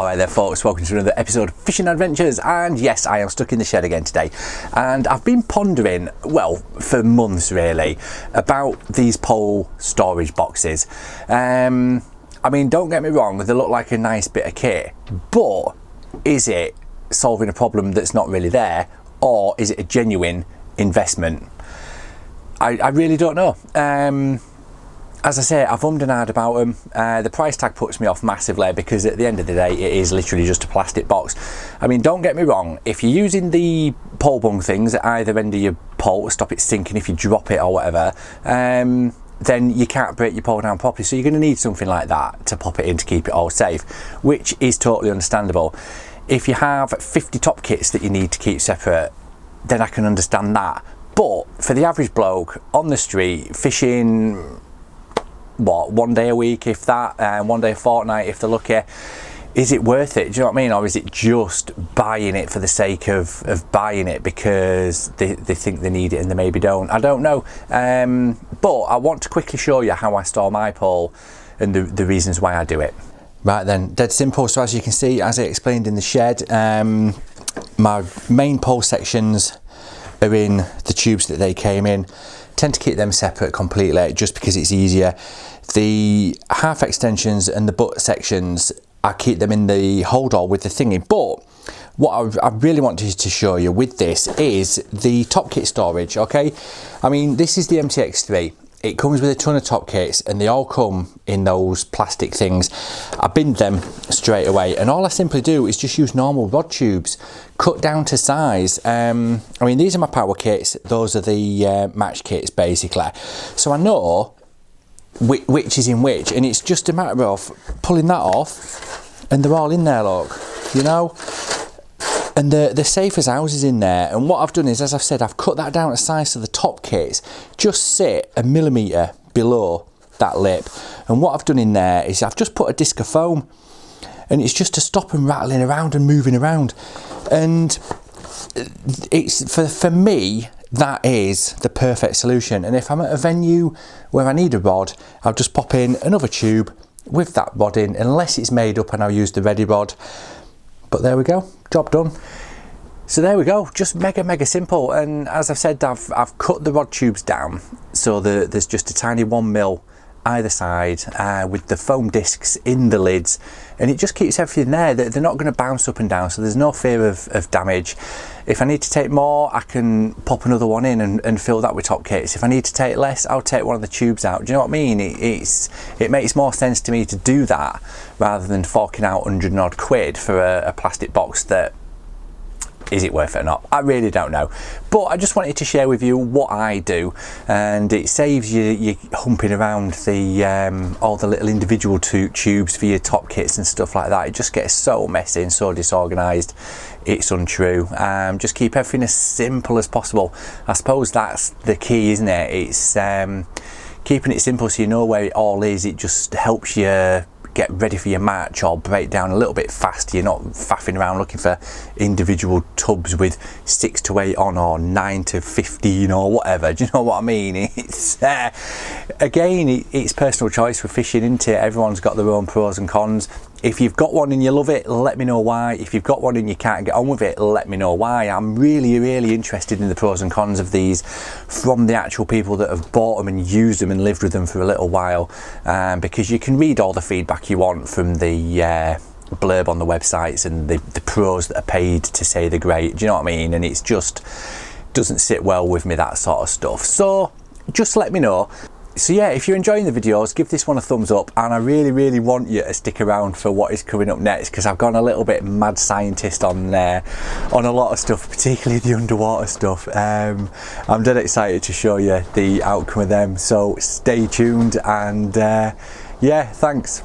Alright there folks, welcome to another episode of Fishing Adventures, and yes, I am stuck in the shed again today, and I've been pondering, well, for months really, about these pole storage boxes. I mean, don't get me wrong, they look like a nice bit of kit, but is it solving a problem that's not really there, or is it a genuine investment? I really don't know. As I say, I've ummed and ahed about them. The price tag puts me off massively because at the end of the day, it is literally just a plastic box. I mean, don't get me wrong, if you're using the pole bung things at either end of your pole to stop it sinking if you drop it or whatever, then you can't break your pole down properly. So you're going to need something like that to pop it in to keep it all safe, which is totally understandable. If you have 50 top kits that you need to keep separate, then I can understand that. But for the average bloke on the street fishing, what, one day a week if that, one day a fortnight if they're lucky, is it worth it? Do you know what I mean? Or is it just buying it for the sake of buying it because they think they need it and they maybe don't? I don't know. But I want to quickly show you how I store my pole and the reasons why I do it. Right then, dead simple. So as you can see, as I explained in the shed, my main pole sections are in the tubes that they came in. Tend to keep them separate completely just because it's easier. The half extensions and the butt sections, I keep them in the holder with the thingy. But what I really wanted to show you with this is the top kit storage, okay? I mean, this is the MTX3. It comes with a ton of top kits and they all come in those plastic things. I binned them straight away, and all I simply do is just use normal rod tubes, cut down to size. I mean, these are my power kits, those are the match kits basically. So I know which is in which, and it's just a matter of pulling that off and they're all in there, look, you know? And the safe as houses in there. And what I've done is, as I've said, I've cut that down to size so the top kits just sit a millimetre below that lip. And what I've done in there is I've just put a disc of foam, and it's just to stop them rattling around and moving around. And it's for me, that is the perfect solution. And if I'm at a venue where I need a rod, I'll just pop in another tube with that rod in, unless it's made up and I'll use the ready rod. But there we go, job done. So there we go, just mega simple. And as I've said, I've cut the rod tubes down so there's just a tiny 1mm either side with the foam discs in the lids, and it just keeps everything there. They're not going to bounce up and down, so there's no fear of damage. If I need to take more, I can pop another one in and fill that with top kits. If I need to take less, I'll take one of the tubes out. Do you know what I mean? It makes more sense to me to do that rather than forking out 100 and odd quid for a plastic box that, is it worth it or not? I really don't know. But I just wanted to share with you what I do, and it saves you humping around the all the little individual tubes for your top kits and stuff like that. It just gets so messy and so disorganised. It's untrue. Just keep everything as simple as possible. I suppose that's the key, isn't it? It's keeping it simple so you know where it all is. It just helps you get ready for your match or break down a little bit faster. You're not faffing around looking for individual tubs with 6 to 8 on or 9 to 15 or whatever. Do you know what I mean? It's again, it's personal choice for fishing, isn't it? Everyone's got their own pros and cons. If you've got one and you love it, let me know why. If you've got one and you can't get on with it, let me know why. I'm really interested in the pros and cons of these from the actual people that have bought them and used them and lived with them for a little while, because you can read all the feedback you want from the blurb on the websites and the pros that are paid to say they're great. Do you know what I mean? And it's just doesn't sit well with me, that sort of stuff. So just let me know. So yeah, if you're enjoying the videos, give this one a thumbs up, and I really want you to stick around for what is coming up next, because I've gone a little bit mad scientist on a lot of stuff, particularly the underwater stuff. I'm dead excited to show you the outcome of them, so stay tuned, and yeah, thanks.